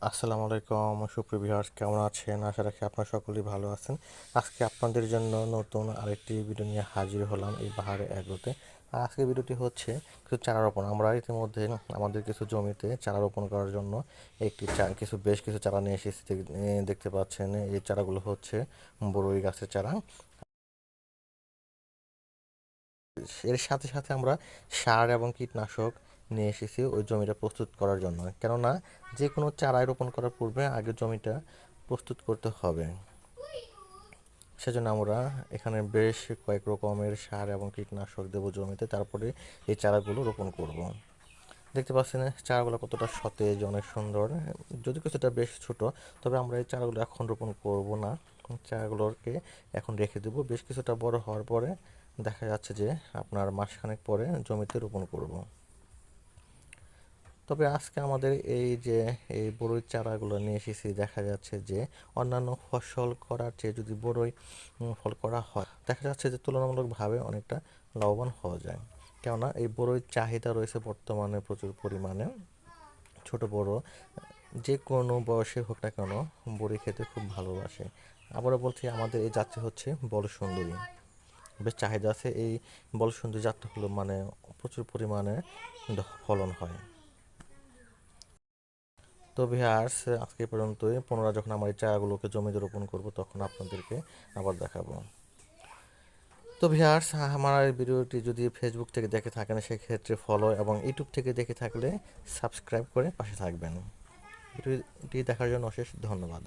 আসসালামু আলাইকুম সুপ্রিয় ভিউয়ার্স, কেমন আছেন? আশা রাখি আপনারা সকলেই ভালো আছেন। আজকে আপনাদের জন্য নতুন আরেকটি ভিডিও নিয়ে হাজির হলাম এই পাহাড়ে এগোতে। আর আজকের ভিডিওটি হচ্ছে কিছু চারা রোপণ। আমরা ইতিমধ্যে আমাদের কিছু জমিতে চারা রোপণ করার জন্য বেশ কিছু চারা নিয়ে এসেছি। দেখতে পাচ্ছেন এই চারাগুলো হচ্ছে বরই গাছের চারা। এর সাথে সাথে আমরা সার এবং কীটনাশক নিয়ে এসেছি ওই জমিটা প্রস্তুত করার জন্য, কেননা যে কোনো চারাই রোপণ করার পূর্বে আগে জমিটা প্রস্তুত করতে হবে। সেজন্য আমরা এখানে বেশ কয়েক রকমের সার এবং কীটনাশক দেবো জমিতে, তারপরে এই চারাগুলো রোপণ করব। দেখতে পাচ্ছেন চারাগুলো কতটা সতেজ, অনেক সুন্দর। যদি কিছুটা বেশ ছোট, তবে আমরা এই চারাগুলো এখন রোপণ করব না। চারাগুলোকে এখন রেখে দেবো, বেশ কিছুটা বড় হওয়ার পরে দেখা যাচ্ছে যে আপনার মাসখানেক পরে জমিতে রোপণ করব। তবে আজকে আমাদের এই বড়ই চারাগুলো নিয়ে এসেছি, দেখা যাচ্ছে যে অন্যান্য ফসল করার চেয়ে যদি বড়ই ফল করা হয়, দেখা যাচ্ছে যে তুলনামূলকভাবে অনেকটা লাভবান হওয়া যায়। কেননা এই বড়ই চাহিদা রয়েছে বর্তমানে প্রচুর পরিমাণে। ছোট বড় যে কোনো বয়সে হোক না কেন, বড়ি খেতে খুব ভালোবাসে। আবারও বলছি, আমাদের এই জাতটি হচ্ছে বলসুন্দরী। বেশ চাহিদা আছে এই বলসুন্দরী জাতটা, হলো মানে প্রচুর পরিমাণে ফলন হয়। তো ভিউয়ার্স, আজকে এই পর্যন্তই। পুনরায় যখন আমার এই চারাগুলোকে জমিতে রোপণ করব, তখন আপনাদেরকে আবার দেখাবো। তো ভিউয়ার্স, আমার এই ভিডিওটি যদি ফেসবুক থেকে দেখে থাকেন, সেক্ষেত্রে ফলো, এবং ইউটিউব থেকে দেখে থাকলে সাবস্ক্রাইব করে পাশে থাকবেন। ভিডিওটি দেখার জন্য অশেষ ধন্যবাদ।